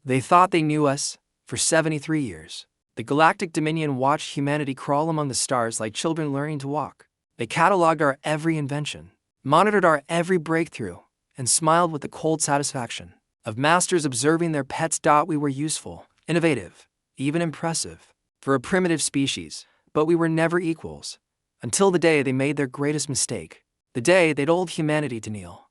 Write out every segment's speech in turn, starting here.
They thought they knew us for 73 years. The Galactic Dominion watched humanity crawl among the stars like children learning to walk. They cataloged our every invention, monitored our every breakthrough, and smiled with the cold satisfaction of masters observing their pets. We were useful, innovative, even impressive for a primitive species, but we were never equals. Until the day they made their greatest mistake, the day they told humanity to kneel.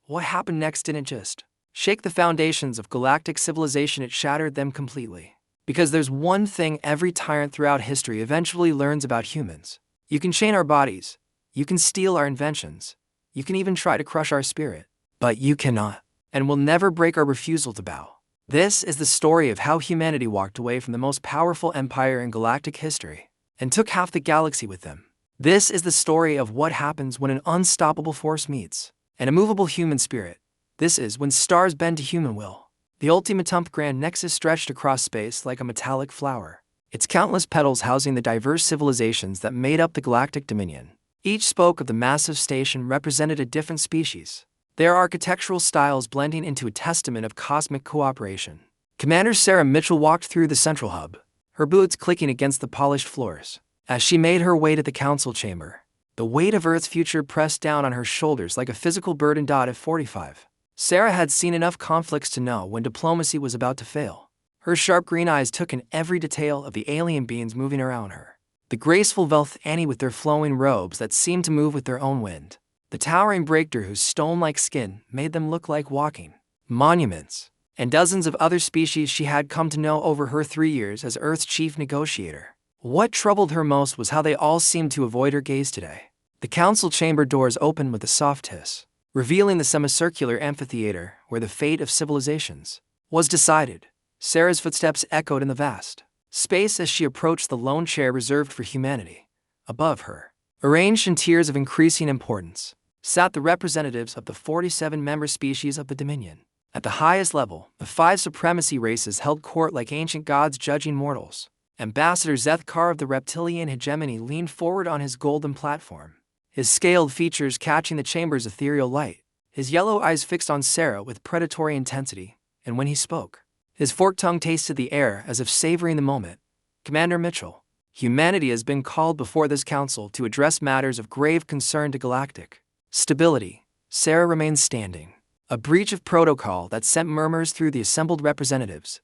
What happened next didn't just shake the foundations of galactic civilization, it shattered them completely. Because there's one thing every tyrant throughout history eventually learns about humans. You can chain our bodies, you can steal our inventions, you can even try to crush our spirit, but you cannot, and will never break our refusal to bow. This is the story of how humanity walked away from the most powerful empire in galactic history, and took half the galaxy with them. This is the story of what happens when an unstoppable force meets an immovable human spirit. This is when stars bend to human will. The ultimatum grand nexus stretched across space like a metallic flower, its countless petals housing the diverse civilizations that made up the Galactic Dominion. Each spoke of the massive station represented a different species, their architectural styles blending into a testament of cosmic cooperation. Commander Sarah Mitchell walked through the central hub, her boots clicking against the polished floors. As she made her way to the council chamber, the weight of Earth's future pressed down on her shoulders like a physical burden. At 45, Sarah had seen enough conflicts to know when diplomacy was about to fail. Her sharp green eyes took in every detail of the alien beings moving around her. The graceful Velthani with their flowing robes that seemed to move with their own wind. The towering breakthrough whose stone-like skin made them look like walking monuments. And dozens of other species she had come to know over her 3 years as Earth's chief negotiator. What troubled her most was how they all seemed to avoid her gaze today. The council chamber doors opened with a soft hiss, revealing the semicircular amphitheater where the fate of civilizations was decided. Sarah's footsteps echoed in the vast space as she approached the lone chair reserved for humanity. Above her, arranged in tiers of increasing importance, sat the representatives of the 47 member species of the Dominion. At the highest level, the 5 supremacy races held court like ancient gods judging mortals. Ambassador Zethkar of the reptilian hegemony leaned forward on his golden platform, his scaled features catching the chamber's ethereal light, his yellow eyes fixed on Sarah with predatory intensity, and when he spoke, his forked tongue tasted the air as if savoring the moment. Commander Mitchell, humanity has been called before this council to address matters of grave concern to galactic stability. Sarah remained standing, a breach of protocol that sent murmurs through the assembled representatives.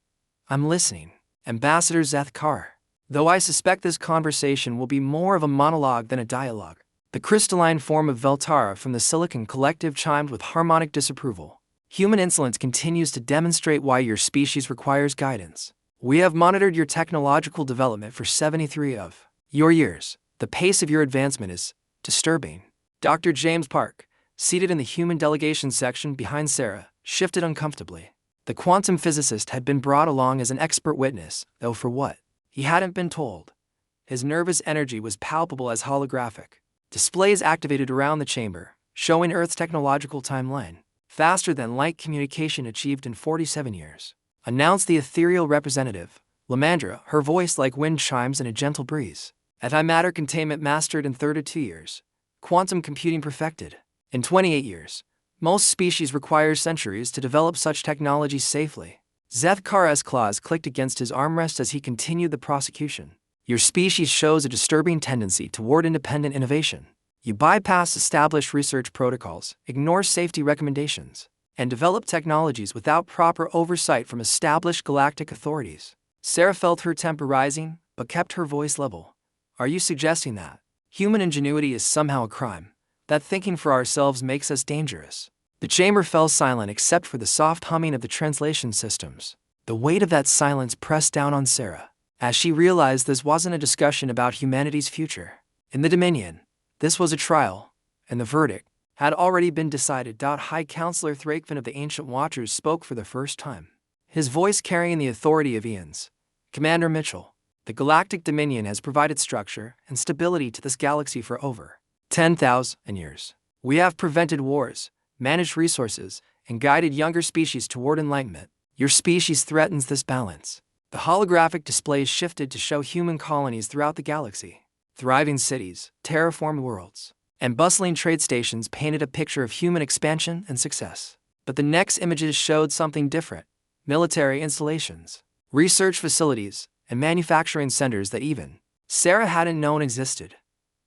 I'm listening, Ambassador Zethkar, though I suspect this conversation will be more of a monologue than a dialogue. The crystalline form of Veltara from the Silicon Collective chimed with harmonic disapproval. Human insolence continues to demonstrate why your species requires guidance. We have monitored your technological development for 73 of your years. The pace of your advancement is disturbing. Dr. James Park, seated in the human delegation section behind Sarah, shifted uncomfortably. The quantum physicist had been brought along as an expert witness, though for what? He hadn't been told. His nervous energy was palpable as holographic displays activated around the chamber, showing Earth's technological timeline, faster than light communication achieved in 47 years. Announced the ethereal representative, Lamandra, her voice like wind chimes in a gentle breeze. Antimatter containment mastered in 32 years. Quantum computing perfected in 28 years. Most species require centuries to develop such technology safely. Zethkar's claws clicked against his armrest as he continued the prosecution. Your species shows a disturbing tendency toward independent innovation. You bypass established research protocols, ignore safety recommendations, and develop technologies without proper oversight from established galactic authorities. Sarah felt her temper rising, but kept her voice level. Are you suggesting that human ingenuity is somehow a crime? That thinking for ourselves makes us dangerous? The chamber fell silent except for the soft humming of the translation systems. The weight of that silence pressed down on Sarah, as she realized this wasn't a discussion about humanity's future. In the Dominion, this was a trial, and the verdict had already been decided. High Counselor Thrakven of the Ancient Watchers spoke for the first time, his voice carrying the authority of eons. Commander Mitchell, the Galactic Dominion has provided structure and stability to this galaxy for over 10,000 years. We have prevented wars, managed resources, and guided younger species toward enlightenment. Your species threatens this balance. The holographic displays shifted to show human colonies throughout the galaxy. Thriving cities, terraformed worlds, and bustling trade stations painted a picture of human expansion and success. But the next images showed something different. military installations, research facilities, and manufacturing centers that even Sarah hadn't known existed.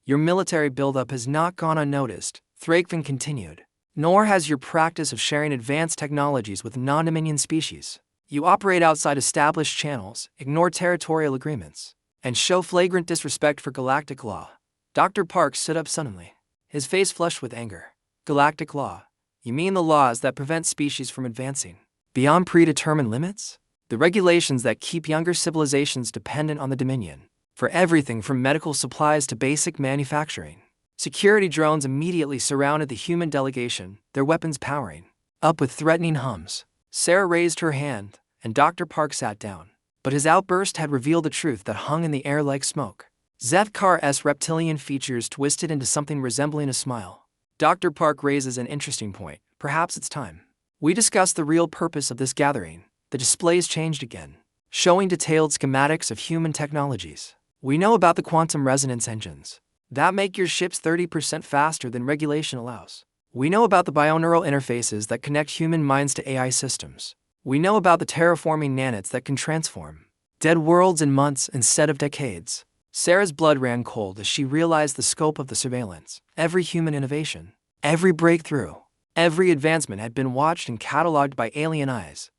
Your military buildup has not gone unnoticed, Thrakvan continued. Nor has your practice of sharing advanced technologies with non-Dominion species. You operate outside established channels, ignore territorial agreements, and show flagrant disrespect for galactic law. Dr. Park stood up suddenly, his face flushed with anger. Galactic law? You mean the laws that prevent species from advancing beyond predetermined limits? The regulations that keep younger civilizations dependent on the Dominion, for everything from medical supplies to basic manufacturing. Security drones immediately surrounded the human delegation, their weapons powering up with threatening hums. Sarah raised her hand, and Dr. Park sat down. But his outburst had revealed the truth that hung in the air like smoke. Zethkar's reptilian features twisted into something resembling a smile. Dr. Park raises an interesting point. Perhaps it's time we discuss the real purpose of this gathering. The displays changed again, showing detailed schematics of human technologies. We know about the quantum resonance engines that make your ships 30% faster than regulation allows. We know about the bioneural interfaces that connect human minds to AI systems. We know about the terraforming nanites that can transform dead worlds in months instead of decades. Sarah's blood ran cold as she realized the scope of the surveillance. Every human innovation, every breakthrough, every advancement had been watched and cataloged by alien eyes.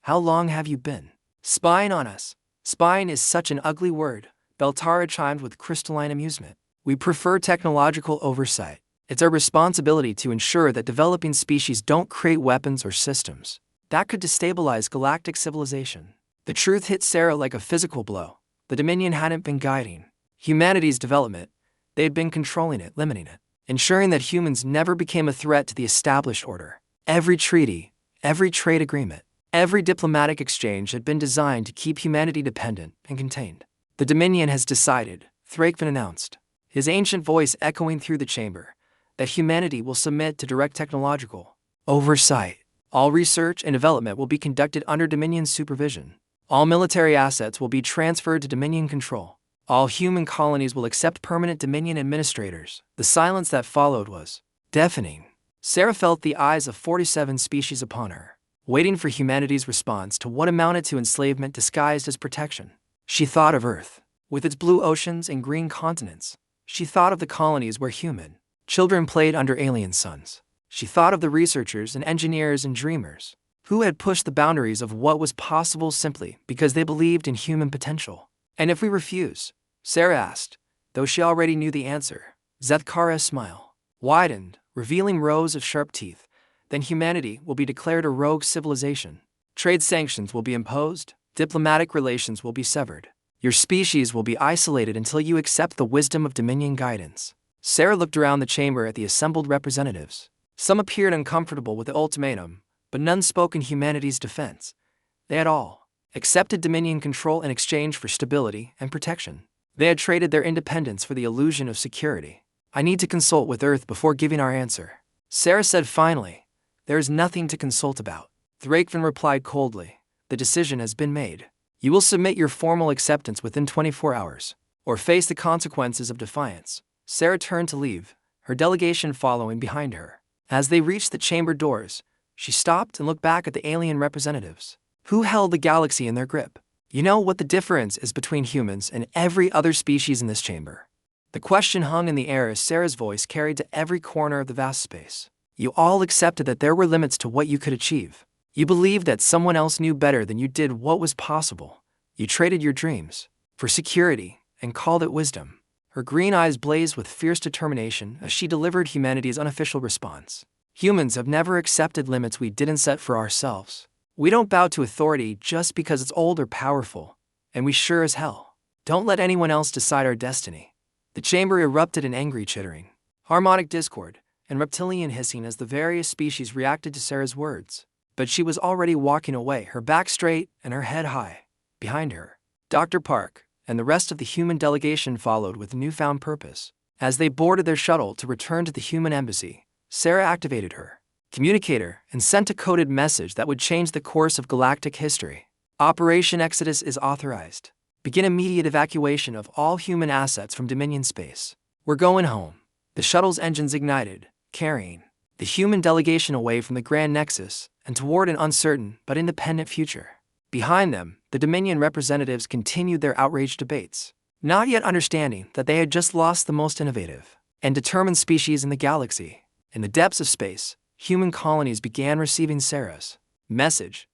How long have you been spying on us? Spying is such an ugly word, Beltara chimed with crystalline amusement. We prefer technological oversight. It's our responsibility to ensure that developing species don't create weapons or systems that could destabilize galactic civilization. The truth hit Sarah like a physical blow. The Dominion hadn't been guiding humanity's development. They had been controlling it, limiting it, ensuring that humans never became a threat to the established order. Every treaty, every trade agreement, every diplomatic exchange had been designed to keep humanity dependent and contained. The Dominion has decided, Thrakvan announced, his ancient voice echoing through the chamber, that humanity will submit to direct technological oversight. All research and development will be conducted under Dominion supervision. All military assets will be transferred to Dominion control. All human colonies will accept permanent Dominion administrators. The silence that followed was deafening. Sarah felt the eyes of 47 species upon her, waiting for humanity's response to what amounted to enslavement disguised as protection. She thought of Earth, with its blue oceans and green continents. She thought of the colonies where human children played under alien suns. She thought of the researchers and engineers and dreamers who had pushed the boundaries of what was possible simply because they believed in human potential. And if we refuse? Sarah asked, though she already knew the answer. Zethkar's smile widened, revealing rows of sharp teeth. Then humanity will be declared a rogue civilization. Trade sanctions will be imposed. Diplomatic relations will be severed. Your species will be isolated until you accept the wisdom of Dominion guidance. Sarah looked around the chamber at the assembled representatives. Some appeared uncomfortable with the ultimatum, but none spoke in humanity's defense. They had all accepted Dominion control in exchange for stability and protection. They had traded their independence for the illusion of security. I need to consult with Earth before giving our answer, Sarah said finally. There is nothing to consult about. Thrakvan replied coldly. The decision has been made. You will submit your formal acceptance within 24 hours, or face the consequences of defiance. Sarah turned to leave, her delegation following behind her. As they reached the chamber doors, she stopped and looked back at the alien representatives, who held the galaxy in their grip. You know what the difference is between humans and every other species in this chamber? The question hung in the air as Sarah's voice carried to every corner of the vast space. You all accepted that there were limits to what you could achieve. You believed that someone else knew better than you did what was possible. You traded your dreams for security and called it wisdom. Her green eyes blazed with fierce determination as she delivered humanity's unofficial response. Humans have never accepted limits we didn't set for ourselves. We don't bow to authority just because it's old or powerful, and we sure as hell don't let anyone else decide our destiny. The chamber erupted in angry chittering, harmonic discord, and reptilian hissing as the various species reacted to Sarah's words. But she was already walking away, her back straight and her head high. Behind her, Dr. Park and the rest of the human delegation followed with newfound purpose. As they boarded their shuttle to return to the human embassy, Sarah activated her communicator and sent a coded message that would change the course of galactic history. Operation Exodus is authorized. Begin immediate evacuation of all human assets from Dominion space. We're going home. The shuttle's engines ignited, carrying the human delegation away from the Grand Nexus and toward an uncertain but independent future. Behind them, the Dominion representatives continued their outraged debates, not yet understanding that they had just lost the most innovative and determined species in the galaxy. In the depths of space, human colonies began receiving Sarah's message.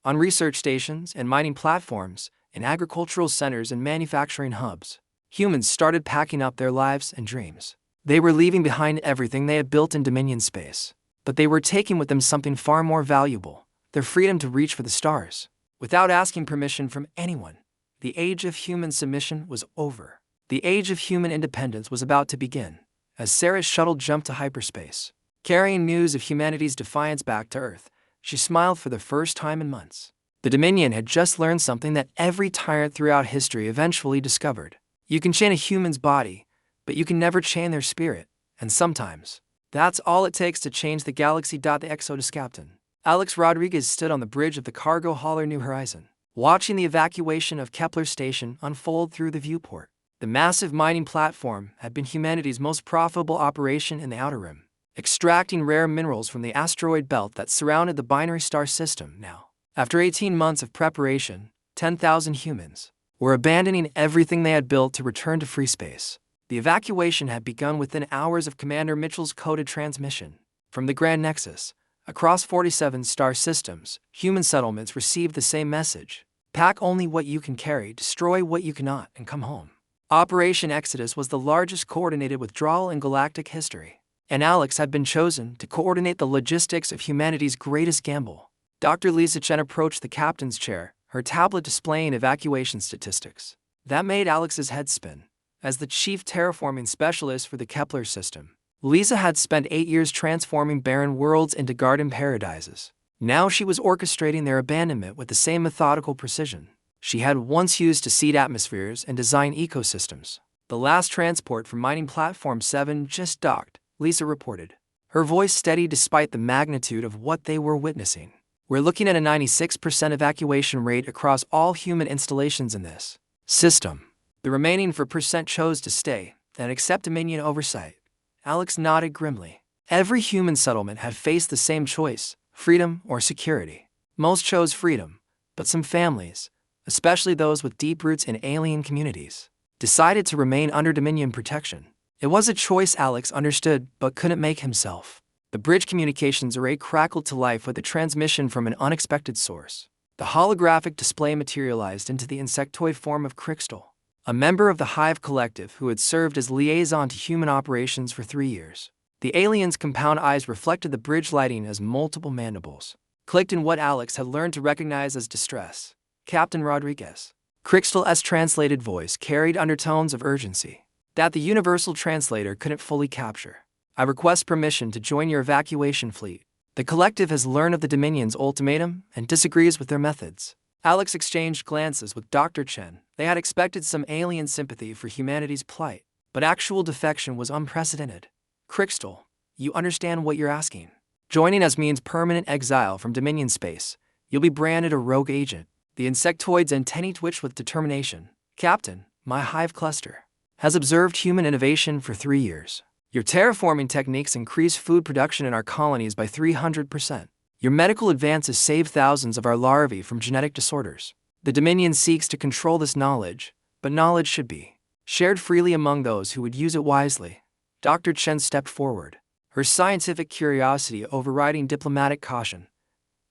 On research stations and mining platforms, in agricultural centers and manufacturing hubs, humans started packing up their lives and dreams. They were leaving behind everything they had built in Dominion space, but they were taking with them something far more valuable: their freedom to reach for the stars. Without asking permission from anyone, the age of human submission was over. The age of human independence was about to begin, as Sarah's shuttle jumped to hyperspace. Carrying news of humanity's defiance back to Earth, she smiled for the first time in months. The Dominion had just learned something that every tyrant throughout history eventually discovered. You can chain a human's body, but you can never chain their spirit, and sometimes, that's all it takes to change the galaxy. The Exodus captain, Alex Rodriguez, stood on the bridge of the cargo hauler New Horizon, watching the evacuation of Kepler Station unfold through the viewport. The massive mining platform had been humanity's most profitable operation in the Outer Rim, extracting rare minerals from the asteroid belt that surrounded the binary star system. Now, after 18 months of preparation, 10,000 humans were abandoning everything they had built to return to free space. The evacuation had begun within hours of Commander Mitchell's coded transmission. From the Grand Nexus, across 47 star systems, human settlements received the same message: pack only what you can carry, destroy what you cannot, and come home. Operation Exodus was the largest coordinated withdrawal in galactic history, and Alex had been chosen to coordinate the logistics of humanity's greatest gamble. Dr. Lisa Chen approached the captain's chair, her tablet displaying evacuation statistics. That made Alex's head spin. As the chief terraforming specialist for the Kepler system, Lisa had spent 8 years transforming barren worlds into garden paradises. Now she was orchestrating their abandonment with the same methodical precision she had once used to seed atmospheres and design ecosystems. The last transport from mining platform 7 just docked, Lisa reported, her voice steady despite the magnitude of what they were witnessing. We're looking at a 96% evacuation rate across all human installations in this system. The remaining 4% chose to stay and accept Dominion oversight. Alex nodded grimly. Every human settlement had faced the same choice: freedom or security. Most chose freedom, but some families, especially those with deep roots in alien communities, decided to remain under Dominion protection. It was a choice Alex understood but couldn't make himself. The bridge communications array crackled to life with a transmission from an unexpected source. The holographic display materialized into the insectoid form of Crystal, a member of the Hive Collective who had served as liaison to human operations for 3 years. The alien's compound eyes reflected the bridge lighting as multiple mandibles clicked in what Alex had learned to recognize as distress. Captain Rodriguez. Crystal's translated voice carried undertones of urgency that the universal translator couldn't fully capture. I request permission to join your evacuation fleet. The collective has learned of the Dominion's ultimatum and disagrees with their methods. Alex exchanged glances with Dr. Chen. They had expected some alien sympathy for humanity's plight, but actual defection was unprecedented. Crystal, you understand what you're asking. Joining us means permanent exile from Dominion space. You'll be branded a rogue agent. The insectoid's antennae twitched with determination. Captain, my hive cluster has observed human innovation for 3 years. Your terraforming techniques increase food production in our colonies by 300%. Your medical advances save thousands of our larvae from genetic disorders. The Dominion seeks to control this knowledge, but knowledge should be shared freely among those who would use it wisely. Dr. Chen stepped forward, her scientific curiosity overriding diplomatic caution.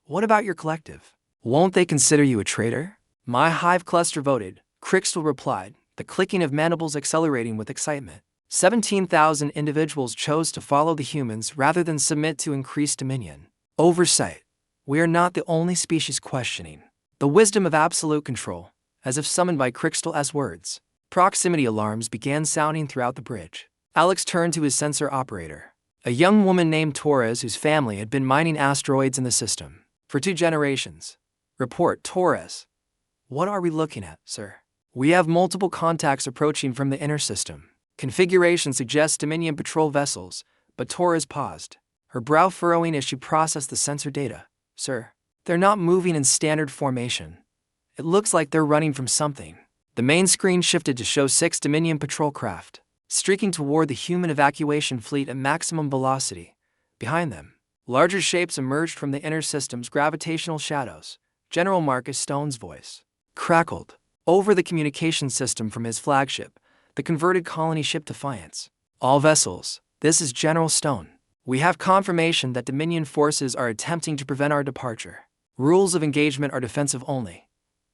What about your collective? Won't they consider you a traitor? My hive cluster voted, Crystal replied, the clicking of mandibles accelerating with excitement. 17,000 individuals chose to follow the humans rather than submit to increased dominion. Oversight. We are not the only species questioning the wisdom of absolute control. As if summoned by Crystal's words, proximity alarms began sounding throughout the bridge. Alex turned to his sensor operator, a young woman named Torres whose family had been mining asteroids in the system for 2 generations. Report, Torres. What are we looking at, sir? We have multiple contacts approaching from the inner system. Configuration suggests Dominion patrol vessels, but Torres paused, her brow furrowing as she processed the sensor data. Sir, they're not moving in standard formation. It looks like they're running from something. The main screen shifted to show 6 Dominion patrol craft, streaking toward the human evacuation fleet at maximum velocity. Behind them, Larger shapes emerged from the inner system's gravitational shadows. General Marcus Stone's voice crackled over the communication system from his flagship, the converted colony ship Defiance. All vessels, this is General Stone. We have confirmation that Dominion forces are attempting to prevent our departure. Rules of engagement are defensive only.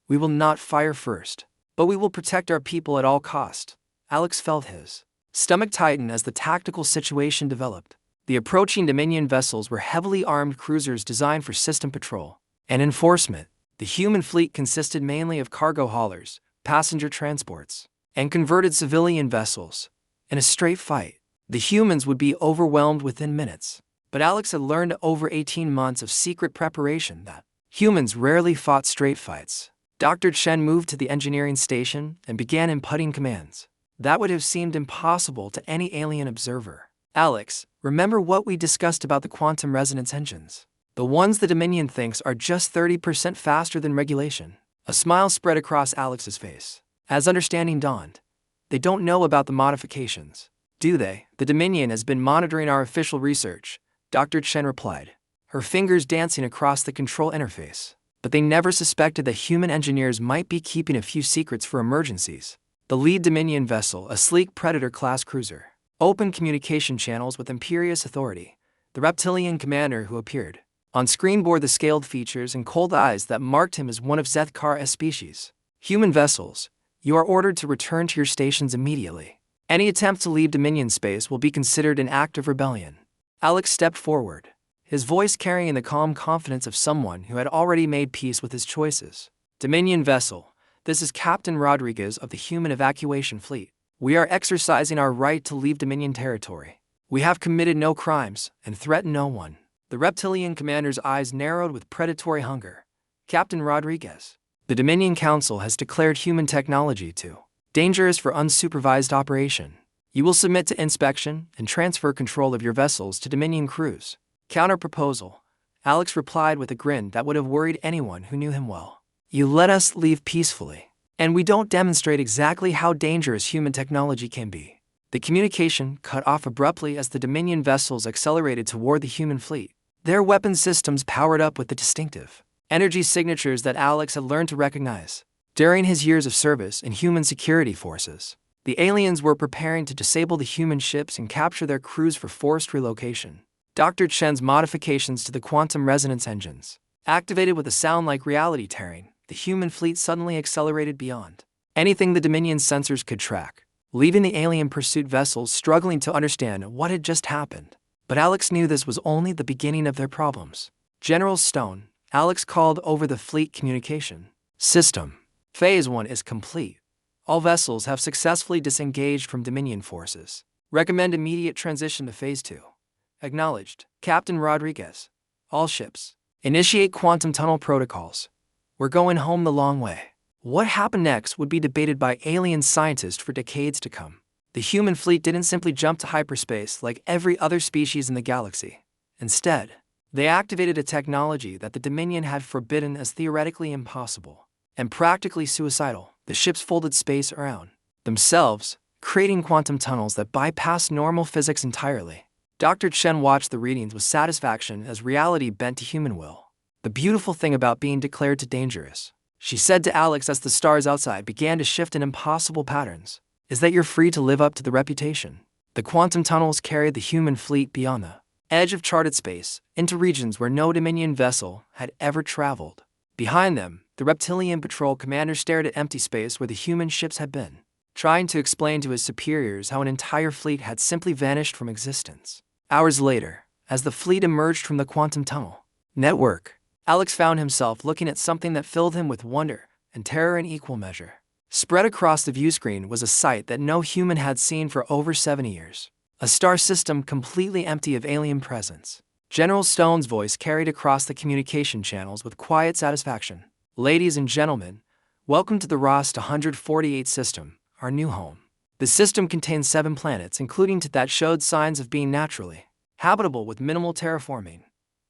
We will not fire first, but we will protect our people at all cost. Alex felt his stomach tighten as the tactical situation developed. The approaching Dominion vessels were heavily armed cruisers designed for system patrol and enforcement. The human fleet consisted mainly of cargo haulers, passenger transports, and converted civilian vessels. In a straight fight, the humans would be overwhelmed within minutes. But Alex had learned over 18 months of secret preparation that humans rarely fought straight fights. Dr. Chen moved to the engineering station and began inputting commands that would have seemed impossible to any alien observer. Alex, remember what we discussed about the quantum resonance engines? The ones the Dominion thinks are just 30% faster than regulation. A smile spread across Alex's face. As understanding dawned, they don't know about the modifications, do they? The Dominion has been monitoring our official research, Dr. Chen replied, her fingers dancing across the control interface. But they never suspected that human engineers might be keeping a few secrets for emergencies. The lead Dominion vessel, a sleek Predator-class cruiser, opened communication channels with imperious authority. The reptilian commander who appeared on screen bore the scaled features and cold eyes that marked him as one of Zethkar's species. Human vessels, you are ordered to return to your stations immediately. Any attempt to leave Dominion space will be considered an act of rebellion. Alex stepped forward, his voice carrying the calm confidence of someone who had already made peace with his choices. Dominion vessel, this is Captain Rodriguez of the Human Evacuation Fleet. We are exercising our right to leave Dominion territory. We have committed no crimes and threatened no one. The reptilian commander's eyes narrowed with predatory hunger. Captain Rodriguez, the Dominion Council has declared human technology too dangerous for unsupervised operation. You will submit to inspection and transfer control of your vessels to Dominion crews. Counter-proposal, Alex replied with a grin that would have worried anyone who knew him well. You let us leave peacefully, and we don't demonstrate exactly how dangerous human technology can be. The communication cut off abruptly as the Dominion vessels accelerated toward the human fleet. Their weapon systems powered up with the distinctive energy signatures that Alex had learned to recognize during his years of service in human security forces. The aliens were preparing to disable the human ships and capture their crews for forced relocation. Dr. Chen's modifications to the quantum resonance engines activated with a sound like reality tearing. The human fleet suddenly accelerated beyond anything the Dominion sensors could track, leaving the alien pursuit vessels struggling to understand what had just happened. But Alex knew this was only the beginning of their problems. General Stone, Alex called over the fleet communication system. Phase 1 is complete. All vessels have successfully disengaged from Dominion forces. Recommend immediate transition to Phase 2. Acknowledged. Captain Rodriguez. All ships, initiate quantum tunnel protocols. We're going home the long way. What happened next would be debated by alien scientists for decades to come. The human fleet didn't simply jump to hyperspace like every other species in the galaxy. Instead, they activated a technology that the Dominion had forbidden as theoretically impossible and practically suicidal. The ships folded space around themselves, creating quantum tunnels that bypassed normal physics entirely. Dr. Chen watched the readings with satisfaction as reality bent to human will. The beautiful thing about being declared too dangerous, she said to Alex as the stars outside began to shift in impossible patterns, is that you're free to live up to the reputation. The quantum tunnels carried the human fleet beyond the edge of charted space, into regions where no Dominion vessel had ever traveled. Behind them, the reptilian patrol commander stared at empty space where the human ships had been, trying to explain to his superiors how an entire fleet had simply vanished from existence. Hours later, as the fleet emerged from the quantum tunnel network, Alex found himself looking at something that filled him with wonder and terror in equal measure. Spread across the viewscreen was a sight that no human had seen for over 70 years. A star system completely empty of alien presence. General Stone's voice carried across the communication channels with quiet satisfaction. Ladies and gentlemen, welcome to the Rost 148 system, our new home. The system contains 7 planets, including two that showed signs of being naturally habitable with minimal terraforming.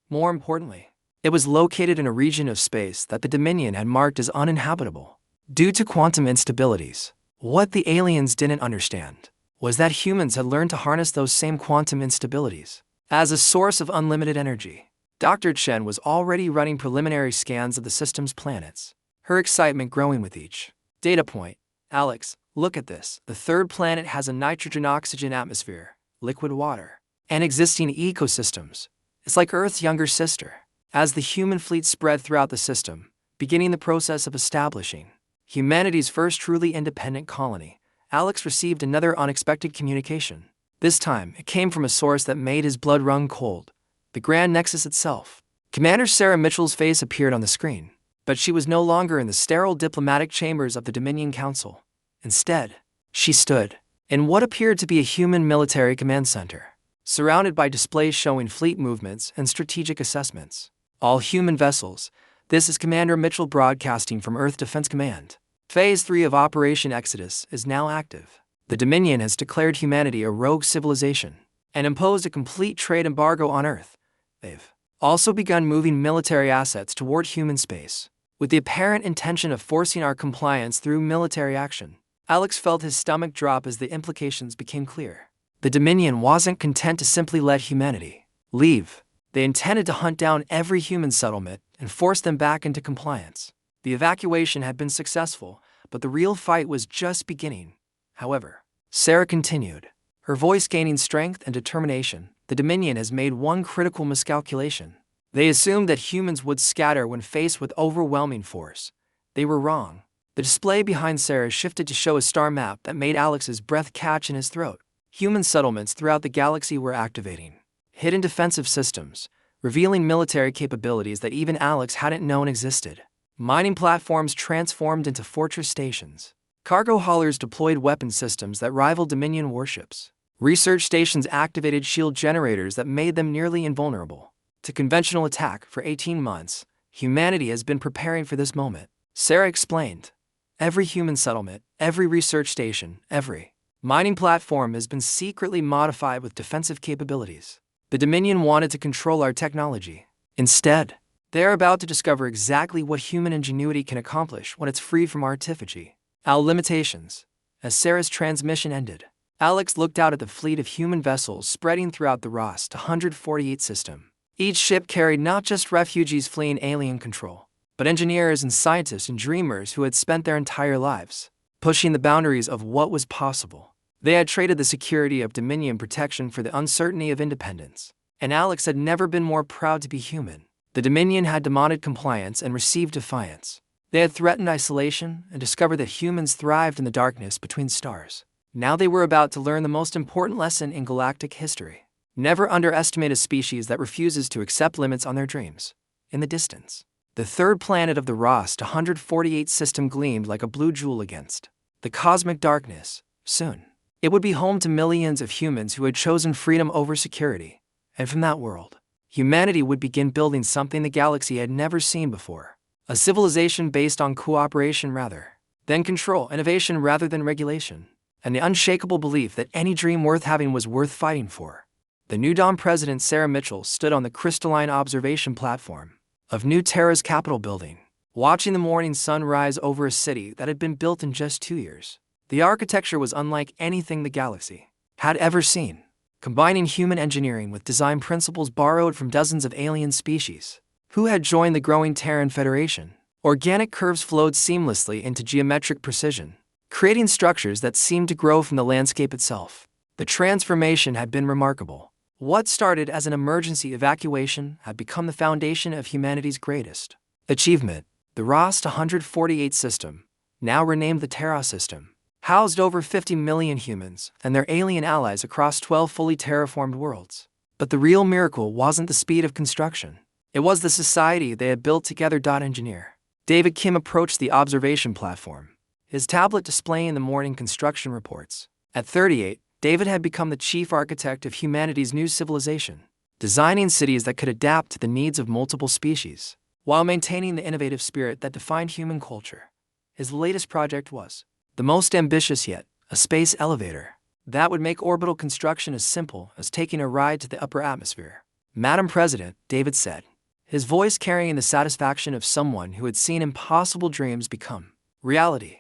More importantly, it was located in a region of space that the Dominion had marked as uninhabitable due to quantum instabilities. What the aliens didn't understand was that humans had learned to harness those same quantum instabilities. as a source of unlimited energy. Dr. Chen was already running preliminary scans of the system's planets, her excitement growing with each data point. Alex, look at this. The third planet has a nitrogen-oxygen atmosphere, liquid water, and existing ecosystems. It's like Earth's younger sister. As the human fleet spread throughout the system, beginning the process of establishing humanity's first truly independent colony, Alex received another unexpected communication. This time, it came from a source that made his blood run cold, the Grand Nexus itself. Commander Sarah Mitchell's face appeared on the screen, but she was no longer in the sterile diplomatic chambers of the Dominion Council. Instead, she stood in what appeared to be a human military command center, surrounded by displays showing fleet movements and strategic assessments. All human vessels, this is Commander Mitchell broadcasting from Earth Defense Command. Phase 3 of Operation Exodus is now active. The Dominion has declared humanity a rogue civilization and imposed a complete trade embargo on Earth. They've also begun moving military assets toward human space, with the apparent intention of forcing our compliance through military action. Alex felt his stomach drop as the implications became clear. The Dominion wasn't content to simply let humanity leave. They intended to hunt down every human settlement and force them back into compliance. The evacuation had been successful, but the real fight was just beginning. However, Sarah continued, her voice gaining strength and determination. The Dominion has made one critical miscalculation. They assumed that humans would scatter when faced with overwhelming force. They were wrong. The display behind Sarah shifted to show a star map that made Alex's breath catch in his throat. Human settlements throughout the galaxy were activating hidden defensive systems, revealing military capabilities that even Alex hadn't known existed. Mining platforms transformed into fortress stations. Cargo haulers deployed weapon systems that rivaled Dominion warships. Research stations activated shield generators that made them nearly invulnerable to conventional attack. For 18 months, humanity has been preparing for this moment, Sarah explained. Every human settlement, every research station, every mining platform has been secretly modified with defensive capabilities. The Dominion wanted to control our technology. Instead, they are about to discover exactly what human ingenuity can accomplish when it's freed from artifice. Our limitations. As Sarah's transmission ended, Alex looked out at the fleet of human vessels spreading throughout the Rost 148 system. Each ship carried not just refugees fleeing alien control, but engineers and scientists and dreamers who had spent their entire lives pushing the boundaries of what was possible. They had traded the security of Dominion protection for the uncertainty of independence, and Alex had never been more proud to be human. The Dominion had demanded compliance and received defiance. They had threatened isolation and discovered that humans thrived in the darkness between stars. Now they were about to learn the most important lesson in galactic history. Never underestimate a species that refuses to accept limits on their dreams. In the distance, the third planet of the Rost 148 system gleamed like a blue jewel against the cosmic darkness. Soon, it would be home to millions of humans who had chosen freedom over security. And from that world, humanity would begin building something the galaxy had never seen before. A civilization based on cooperation rather than control, innovation rather than regulation, and the unshakable belief that any dream worth having was worth fighting for. The New Dawn President Sarah Mitchell stood on the crystalline observation platform of New Terra's Capitol building, watching the morning sun rise over a city that had been built in just 2 years. The architecture was unlike anything the galaxy had ever seen, combining human engineering with design principles borrowed from dozens of alien species who had joined the growing Terran Federation. Organic curves flowed seamlessly into geometric precision, creating structures that seemed to grow from the landscape itself. The transformation had been remarkable. What started as an emergency evacuation had become the foundation of humanity's greatest achievement. The Rost 148 system, now renamed the Terra system, housed over 50 million humans and their alien allies across 12 fully terraformed worlds. But the real miracle wasn't the speed of construction. It was the society they had built together. Engineer David Kim approached the observation platform, his tablet displaying the morning construction reports. At 38, David had become the chief architect of humanity's new civilization, designing cities that could adapt to the needs of multiple species, while maintaining the innovative spirit that defined human culture. His latest project was the most ambitious yet, a space elevator that would make orbital construction as simple as taking a ride to the upper atmosphere. Madam President, David said, his voice carrying the satisfaction of someone who had seen impossible dreams become reality.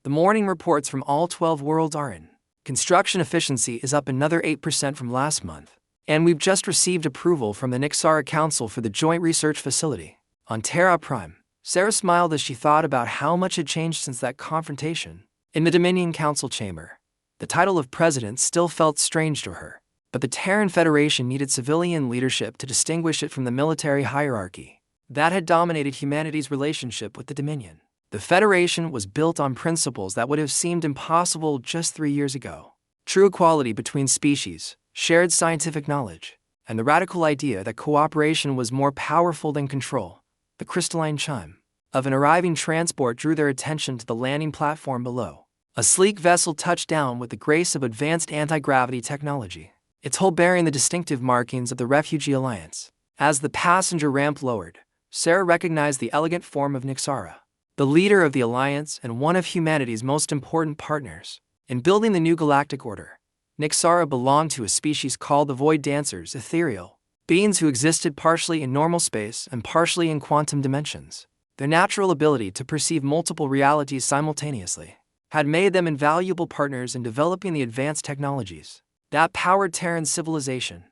The morning reports from all 12 worlds are in. Construction efficiency is up another 8% from last month. And we've just received approval from the Nixara Council for the Joint Research Facility on Terra Prime. Sarah smiled as she thought about how much had changed since that confrontation. In the Dominion Council chamber, the title of president still felt strange to her, but the Terran Federation needed civilian leadership to distinguish it from the military hierarchy that had dominated humanity's relationship with the Dominion. The Federation was built on principles that would have seemed impossible just 3 years ago. True equality between species, shared scientific knowledge, and the radical idea that cooperation was more powerful than control. The crystalline chime of an arriving transport drew their attention to the landing platform below. A sleek vessel touched down with the grace of advanced anti-gravity technology, its hull bearing the distinctive markings of the Refugee Alliance. As the passenger ramp lowered, Sarah recognized the elegant form of Nixara, the leader of the Alliance and one of humanity's most important partners. In building the new galactic order, Nixara belonged to a species called the Void Dancers, ethereal beings who existed partially in normal space and partially in quantum dimensions. Their natural ability to perceive multiple realities simultaneously had made them invaluable partners in developing the advanced technologies that powered Terran civilization.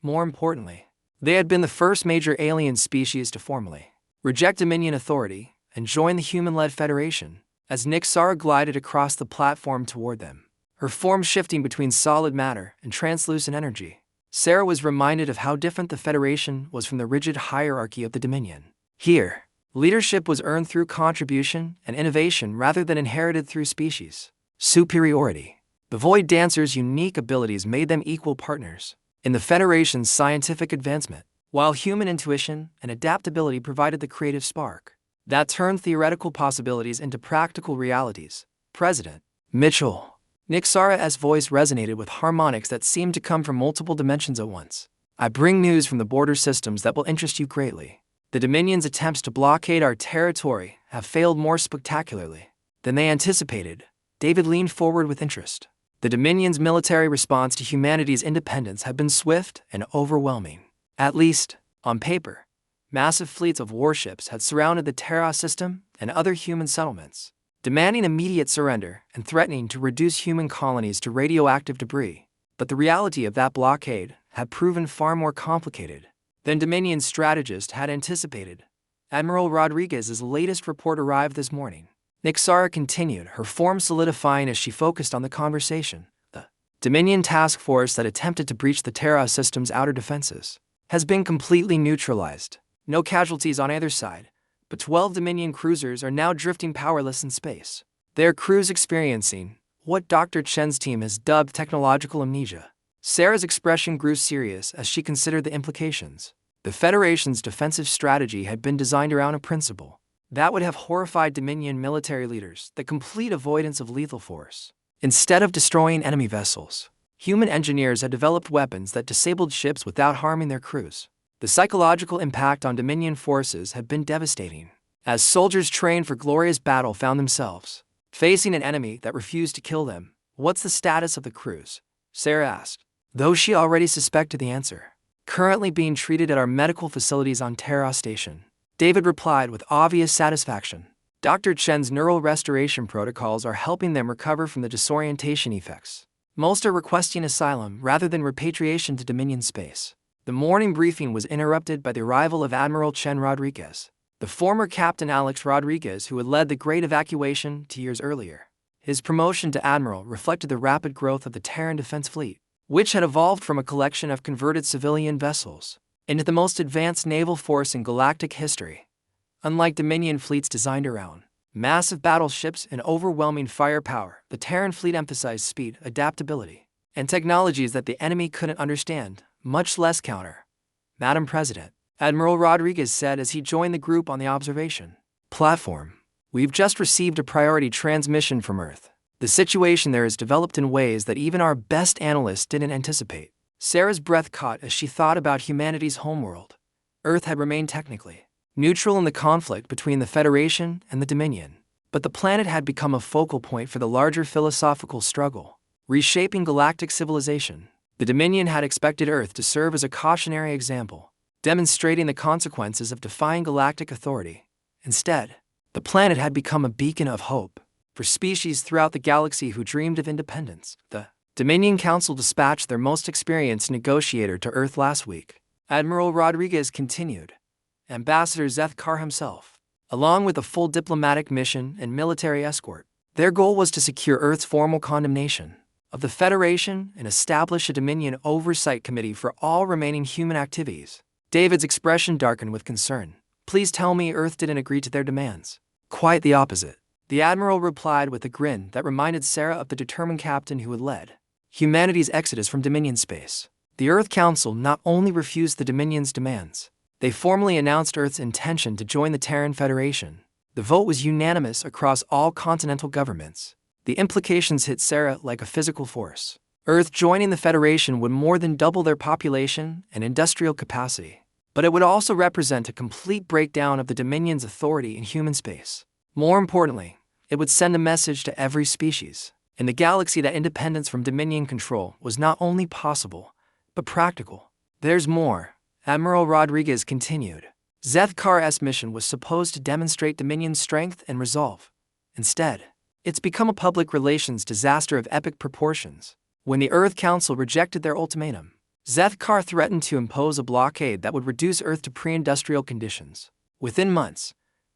More importantly, they had been the first major alien species to formally reject Dominion authority and join the human-led Federation. As Nixara glided across the platform toward them, her form shifting between solid matter and translucent energy, Sarah was reminded of how different the Federation was from the rigid hierarchy of the Dominion. Here, leadership was earned through contribution and innovation rather than inherited through species superiority. The Void Dancers' unique abilities made them equal partners in the Federation's scientific advancement, while human intuition and adaptability provided the creative spark that turned theoretical possibilities into practical realities. President Mitchell. Nixara's voice resonated with harmonics that seemed to come from multiple dimensions at once. I bring news from the border systems that will interest you greatly. The Dominion's attempts to blockade our territory have failed more spectacularly than they anticipated. David leaned forward with interest. The Dominion's military response to humanity's independence had been swift and overwhelming. At least, on paper, massive fleets of warships had surrounded the Terra system and other human settlements, demanding immediate surrender and threatening to reduce human colonies to radioactive debris. But the reality of that blockade had proven far more complicated than Dominion's strategists had anticipated. Admiral Rodriguez's latest report arrived this morning. Nixara continued, her form solidifying as she focused on the conversation. The Dominion task force that attempted to breach the Terra system's outer defenses has been completely neutralized. No casualties on either side, but 12 Dominion cruisers are now drifting powerless in space. Their crews experiencing what Dr. Chen's team has dubbed technological amnesia. Sarah's expression grew serious as she considered the implications. The Federation's defensive strategy had been designed around a principle that would have horrified Dominion military leaders: the complete avoidance of lethal force. Instead of destroying enemy vessels, human engineers had developed weapons that disabled ships without harming their crews. The psychological impact on Dominion forces had been devastating, as soldiers trained for glorious battle found themselves facing an enemy that refused to kill them. What's the status of the crews? Sarah asked, though she already suspected the answer. Currently being treated at our medical facilities on Terra Station, David replied with obvious satisfaction. Dr. Chen's neural restoration protocols are helping them recover from the disorientation effects. Most are requesting asylum rather than repatriation to Dominion space. The morning briefing was interrupted by the arrival of Admiral Chen Rodriguez, the former Captain Alex Rodriguez who had led the Great Evacuation 2 years earlier. His promotion to Admiral reflected the rapid growth of the Terran Defense Fleet, which had evolved from a collection of converted civilian vessels into the most advanced naval force in galactic history. Unlike Dominion fleets designed around massive battleships and overwhelming firepower, the Terran fleet emphasized speed, adaptability, and technologies that the enemy couldn't understand, much less counter. Madam President, Admiral Rodriguez said as he joined the group on the observation platform, we've just received a priority transmission from Earth. The situation there has developed in ways that even our best analysts didn't anticipate. Sarah's breath caught as she thought about humanity's homeworld. Earth had remained technically neutral in the conflict between the Federation and the Dominion, but the planet had become a focal point for the larger philosophical struggle, reshaping galactic civilization. The Dominion had expected Earth to serve as a cautionary example, demonstrating the consequences of defying galactic authority. Instead, the planet had become a beacon of hope for species throughout the galaxy who dreamed of independence. The Dominion Council dispatched their most experienced negotiator to Earth last week. Admiral Rodriguez continued. Ambassador Zethkar himself, along with a full diplomatic mission and military escort. Their goal was to secure Earth's formal condemnation of the Federation and establish a Dominion Oversight Committee for all remaining human activities. David's expression darkened with concern. Please tell me Earth didn't agree to their demands. Quite the opposite. The Admiral replied with a grin that reminded Sarah of the determined captain who had led humanity's exodus from Dominion space. The Earth Council not only refused the Dominion's demands, they formally announced Earth's intention to join the Terran Federation. The vote was unanimous across all continental governments. The implications hit Sarah like a physical force. Earth joining the Federation would more than double their population and industrial capacity, but it would also represent a complete breakdown of the Dominion's authority in human space. More importantly, it would send a message to every species in the galaxy that independence from Dominion control was not only possible, but practical. There's more, Admiral Rodriguez continued. Zethkar's mission was supposed to demonstrate Dominion's strength and resolve. Instead, it's become a public relations disaster of epic proportions. When the Earth Council rejected their ultimatum, Zethkar threatened to impose a blockade that would reduce Earth to pre-industrial conditions. Within months,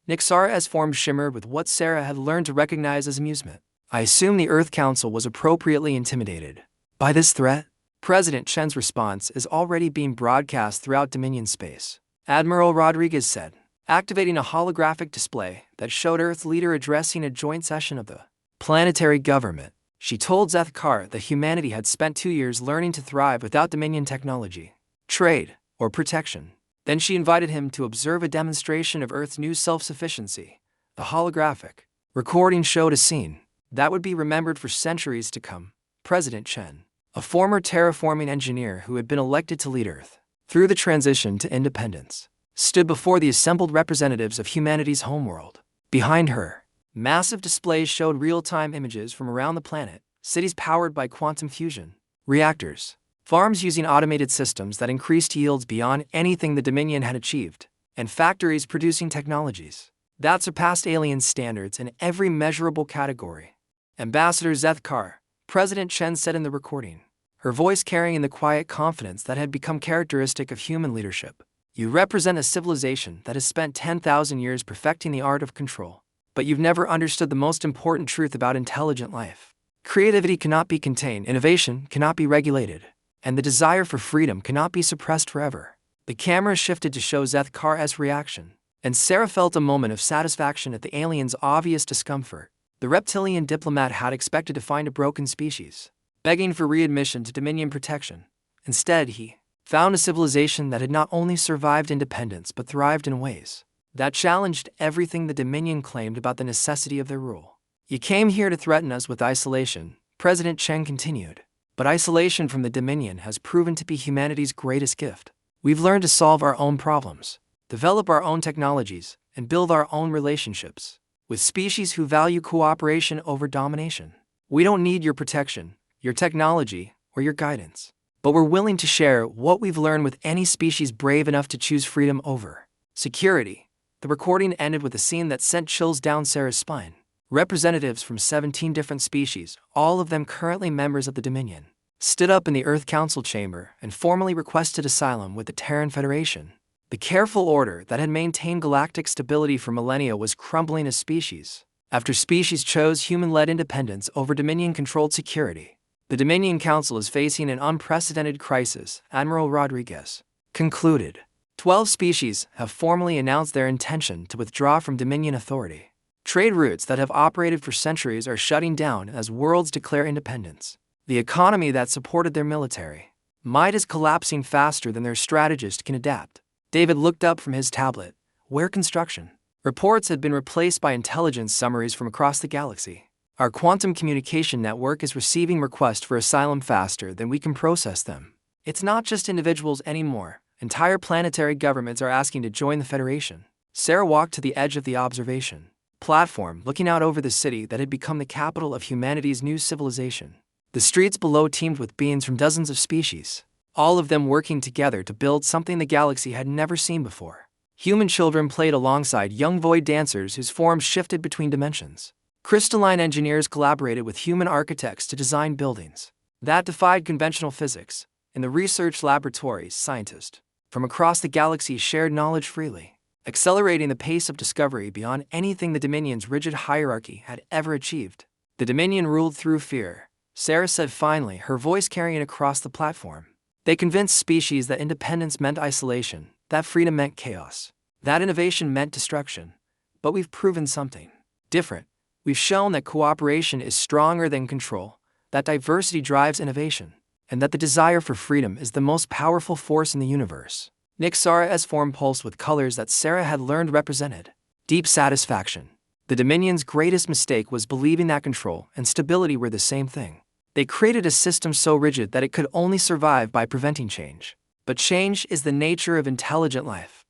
Nixara's form shimmered with what Sarah had learned to recognize as amusement. I assume the Earth Council was appropriately intimidated by this threat. President Chen's response is already being broadcast throughout Dominion space. Admiral Rodriguez said, activating a holographic display that showed Earth's leader addressing a joint session of the planetary government. She told Zethkar that humanity had spent 2 years learning to thrive without Dominion technology, trade, or protection. Then she invited him to observe a demonstration of Earth's new self-sufficiency. The holographic recording showed a scene that would be remembered for centuries to come. President Chen, a former terraforming engineer who had been elected to lead Earth through the transition to independence, stood before the assembled representatives of humanity's homeworld. Behind her, massive displays showed real-time images from around the planet, cities powered by quantum fusion reactors, farms using automated systems that increased yields beyond anything the Dominion had achieved, and factories producing technologies that surpassed alien standards in every measurable category. Ambassador Zethkar, President Chen said in the recording, her voice carrying the quiet confidence that had become characteristic of human leadership. You represent a civilization that has spent 10,000 years perfecting the art of control, but you've never understood the most important truth about intelligent life. Creativity cannot be contained, innovation cannot be regulated, and the desire for freedom cannot be suppressed forever. The camera shifted to show Zethkar's reaction, and Sarah felt a moment of satisfaction at the alien's obvious discomfort. The reptilian diplomat had expected to find a broken species, begging for readmission to Dominion protection. Instead, he found a civilization that had not only survived independence but thrived in ways that challenged everything the Dominion claimed about the necessity of their rule. You came here to threaten us with isolation, President Chen continued. But isolation from the Dominion has proven to be humanity's greatest gift. We've learned to solve our own problems, develop our own technologies, and build our own relationships with species who value cooperation over domination. We don't need your protection, your technology, or your guidance, but we're willing to share what we've learned with any species brave enough to choose freedom over security. The recording ended with a scene that sent chills down Sarah's spine. Representatives from 17 different species, all of them currently members of the Dominion, stood up in the Earth Council chamber and formally requested asylum with the Terran Federation. The careful order that had maintained galactic stability for millennia was crumbling as species after species chose human-led independence over Dominion-controlled security. The Dominion Council is facing an unprecedented crisis, Admiral Rodriguez concluded. 12 species have formally announced their intention to withdraw from Dominion authority. Trade routes that have operated for centuries are shutting down as worlds declare independence. The economy that supported their military might is collapsing faster than their strategist can adapt. David looked up from his tablet, where construction reports had been replaced by intelligence summaries from across the galaxy. Our quantum communication network is receiving requests for asylum faster than we can process them. It's not just individuals anymore. Entire planetary governments are asking to join the Federation. Sarah walked to the edge of the observation platform, looking out over the city that had become the capital of humanity's new civilization. The streets below teemed with beings from dozens of species, all of them working together to build something the galaxy had never seen before. Human children played alongside young void dancers whose forms shifted between dimensions. Crystalline engineers collaborated with human architects to design buildings that defied conventional physics. In the research laboratories, scientists from across the galaxy shared knowledge freely, accelerating the pace of discovery beyond anything the Dominion's rigid hierarchy had ever achieved. The Dominion ruled through fear, Sarah said finally, her voice carrying across the platform. They convinced species that independence meant isolation, that freedom meant chaos, that innovation meant destruction. But we've proven something different. We've shown that cooperation is stronger than control, that diversity drives innovation, and that the desire for freedom is the most powerful force in the universe. Nixara's form pulsed with colors that Sarah had learned represented deep satisfaction. The Dominion's greatest mistake was believing that control and stability were the same thing. They created a system so rigid that it could only survive by preventing change. But change is the nature of intelligent life.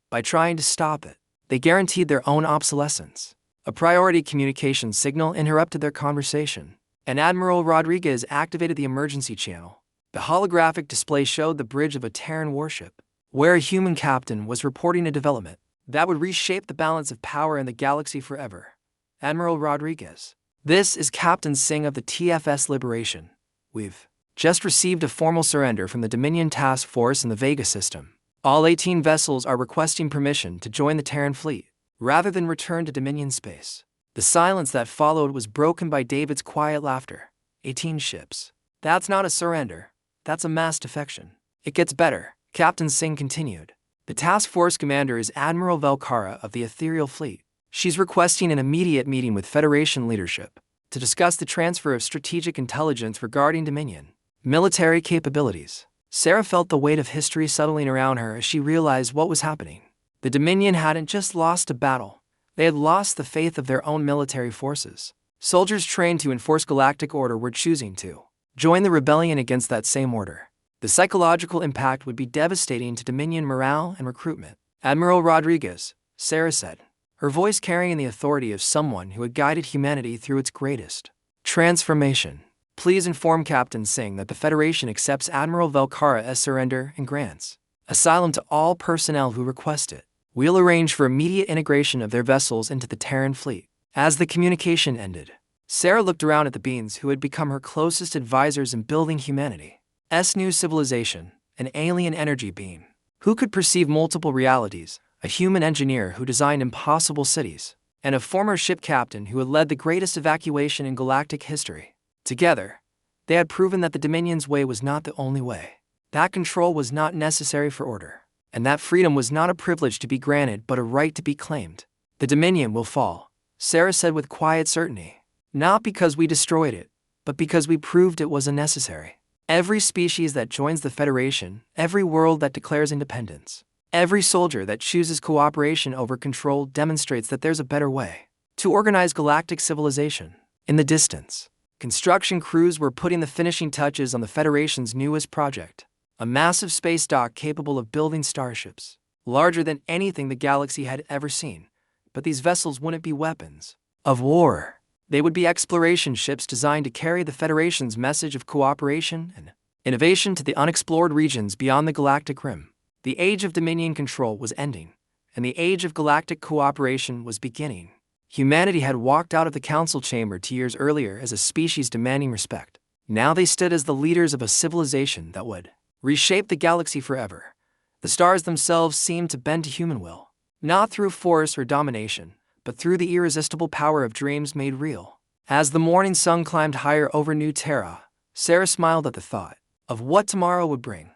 By trying to stop it, they guaranteed their own obsolescence. A priority communication signal interrupted their conversation, and Admiral Rodriguez activated the emergency channel. The holographic display showed the bridge of a Terran warship, where a human captain was reporting a development that would reshape the balance of power in the galaxy forever. Admiral Rodriguez, this is Captain Singh of the TFS Liberation. We've just received a formal surrender from the Dominion Task Force in the Vega system. All 18 vessels are requesting permission to join the Terran fleet, rather than return to Dominion space. The silence that followed was broken by David's quiet laughter. 18 ships. That's not a surrender. That's a mass defection. It gets better, Captain Singh continued. The task force commander is Admiral Velkara of the Ethereal Fleet. She's requesting an immediate meeting with Federation leadership to discuss the transfer of strategic intelligence regarding Dominion military capabilities. Sarah felt the weight of history settling around her as she realized what was happening. The Dominion hadn't just lost a battle. They had lost the faith of their own military forces. Soldiers trained to enforce galactic order were choosing to join the rebellion against that same order. The psychological impact would be devastating to Dominion morale and recruitment. Admiral Rodriguez, Sarah said, her voice carrying the authority of someone who had guided humanity through its greatest transformation. Please inform Captain Singh that the Federation accepts Admiral Velkara's surrender and grants asylum to all personnel who request it. We'll arrange for immediate integration of their vessels into the Terran fleet. As the communication ended, Sarah looked around at the beings who had become her closest advisors in building humanity's new civilization, an alien energy being who could perceive multiple realities, a human engineer who designed impossible cities, and a former ship captain who had led the greatest evacuation in galactic history. Together, they had proven that the Dominion's way was not the only way, that control was not necessary for order, and that freedom was not a privilege to be granted but a right to be claimed. The Dominion will fall, Sarah said with quiet certainty, not because we destroyed it, but because we proved it was unnecessary. Every species that joins the Federation, every world that declares independence, every soldier that chooses cooperation over control demonstrates that there's a better way to organize galactic civilization. In the distance, construction crews were putting the finishing touches on the Federation's newest project, a massive space dock capable of building starships, larger than anything the galaxy had ever seen. But these vessels wouldn't be weapons of war. They would be exploration ships designed to carry the Federation's message of cooperation and innovation to the unexplored regions beyond the galactic rim. The age of Dominion control was ending, and the age of galactic cooperation was beginning. Humanity had walked out of the council chamber 2 years earlier as a species demanding respect. Now they stood as the leaders of a civilization that would reshape the galaxy forever. The stars themselves seemed to bend to human will, not through force or domination, but through the irresistible power of dreams made real. As the morning sun climbed higher over New Terra, Sarah smiled at the thought of what tomorrow would bring.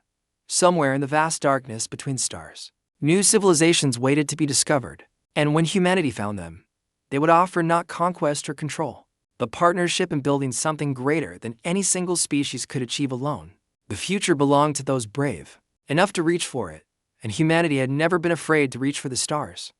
Somewhere in the vast darkness between stars, new civilizations waited to be discovered, and when humanity found them, they would offer not conquest or control, but partnership in building something greater than any single species could achieve alone. The future belonged to those brave enough to reach for it, and humanity had never been afraid to reach for the stars.